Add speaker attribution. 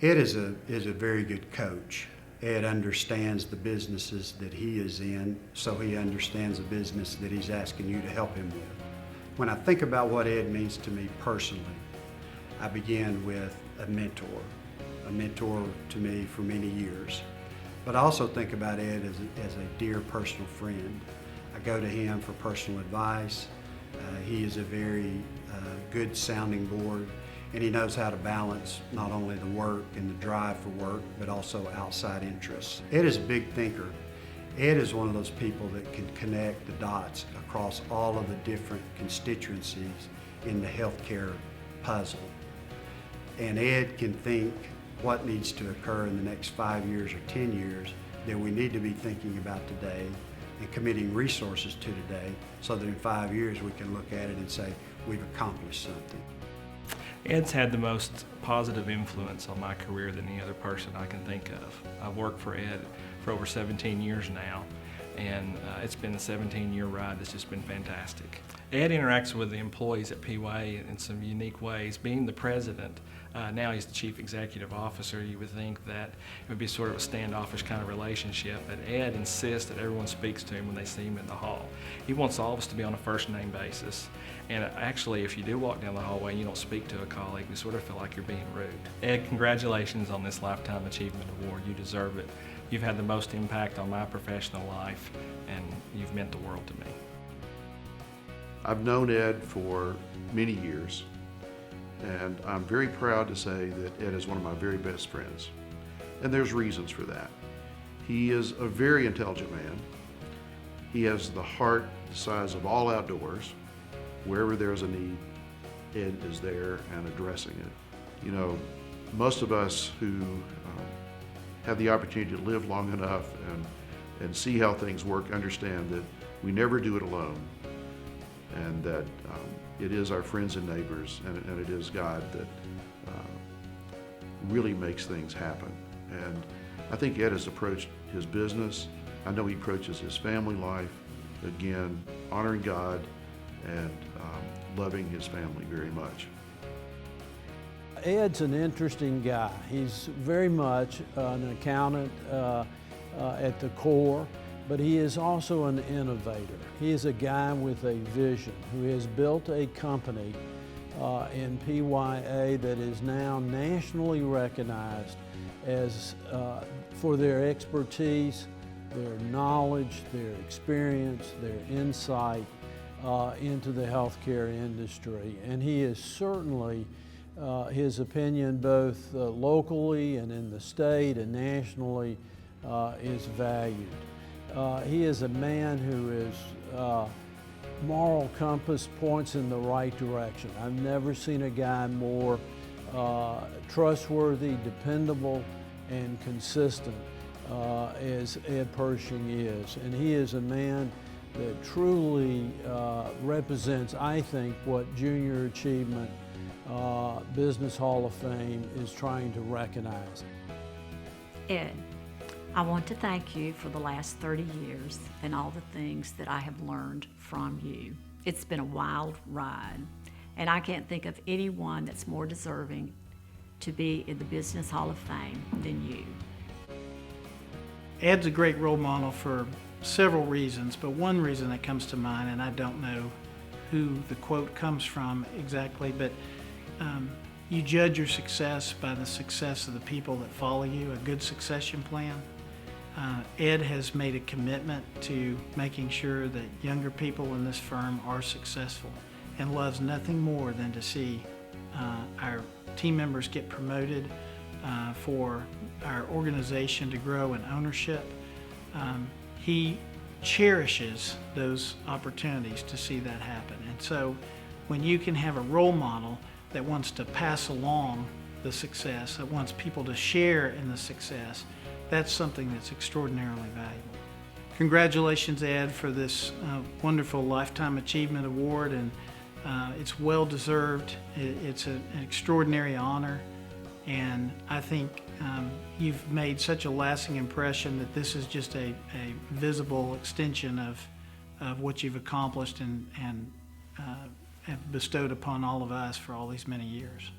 Speaker 1: Ed is a very good coach. Ed understands the businesses that he is in, so he understands the business that he's asking you to help him with. When I think about what Ed means to me personally, I begin with a mentor to me for many years. But I also think about Ed as a dear personal friend. I go to him for personal advice. He is a very good sounding board, and he knows how to balance not only the work and the drive for work, but also outside interests. Ed is a big thinker. Ed is one of those people that can connect the dots across all of the different constituencies in the healthcare puzzle. And Ed can think what needs to occur in the next 5 years or 10 years that we need to be thinking about today and committing resources to today, so that in 5 years we can look at it and say, we've accomplished something.
Speaker 2: Ed's had the most positive influence on my career than any other person I can think of. I've worked for Ed for over 17 years now, and it's been a 17-year ride that's just been fantastic. Ed interacts with the employees at PYA in some unique ways. Being the president, now he's the chief executive officer, you would think that it would be sort of a standoffish kind of relationship, but Ed insists that everyone speaks to him when they see him in the hall. He wants all of us to be on a first name basis, and actually if you do walk down the hallway and you don't speak to a colleague, you sort of feel like you're being rude. Ed, congratulations on this Lifetime Achievement Award. You deserve it. You've had the most impact on my professional life, and you've meant the world to me.
Speaker 3: I've known Ed for many years, and I'm very proud to say that Ed is one of my very best friends. And there's reasons for that. He is a very intelligent man. He has the heart the size of all outdoors. Wherever there's a need, Ed is there and addressing it. You know, most of us who have the opportunity to live long enough and see how things work understand that we never do it alone, and that it is our friends and neighbors, and it is God that really makes things happen. And I think Ed has approached his business. I know he approaches his family life, again, honoring God and loving his family very much.
Speaker 4: Ed's an interesting guy. He's very much an accountant at the core, but he is also an innovator. He is a guy with a vision who has built a company in PYA that is now nationally recognized as for their expertise, their knowledge, their experience, their insight into the healthcare industry. And he is certainly, his opinion both locally and in the state and nationally is valued. He is a man who is moral compass points in the right direction. I've never seen a guy more trustworthy, dependable, and consistent as Ed Pershing is. And he is a man that truly represents, I think, what Junior Achievement Business Hall of Fame is trying to recognize.
Speaker 5: Ed, I want to thank you for the last 30 years and all the things that I have learned from you. It's been a wild ride, and I can't think of anyone that's more deserving to be in the Business Hall of Fame than you.
Speaker 6: Ed's a great role model for several reasons, but one reason that comes to mind, and I don't know who the quote comes from exactly, but you judge your success by the success of the people that follow you, a good succession plan. Ed has made a commitment to making sure that younger people in this firm are successful and loves nothing more than to see our team members get promoted, for our organization to grow in ownership. He cherishes those opportunities to see that happen. And so when you can have a role model that wants to pass along the success, that wants people to share in the success, that's something that's extraordinarily valuable. Congratulations, Ed, for this wonderful Lifetime Achievement Award, and it's well deserved. It's an extraordinary honor, and I think you've made such a lasting impression that this is just a visible extension of what you've accomplished and have bestowed upon all of us for all these many years.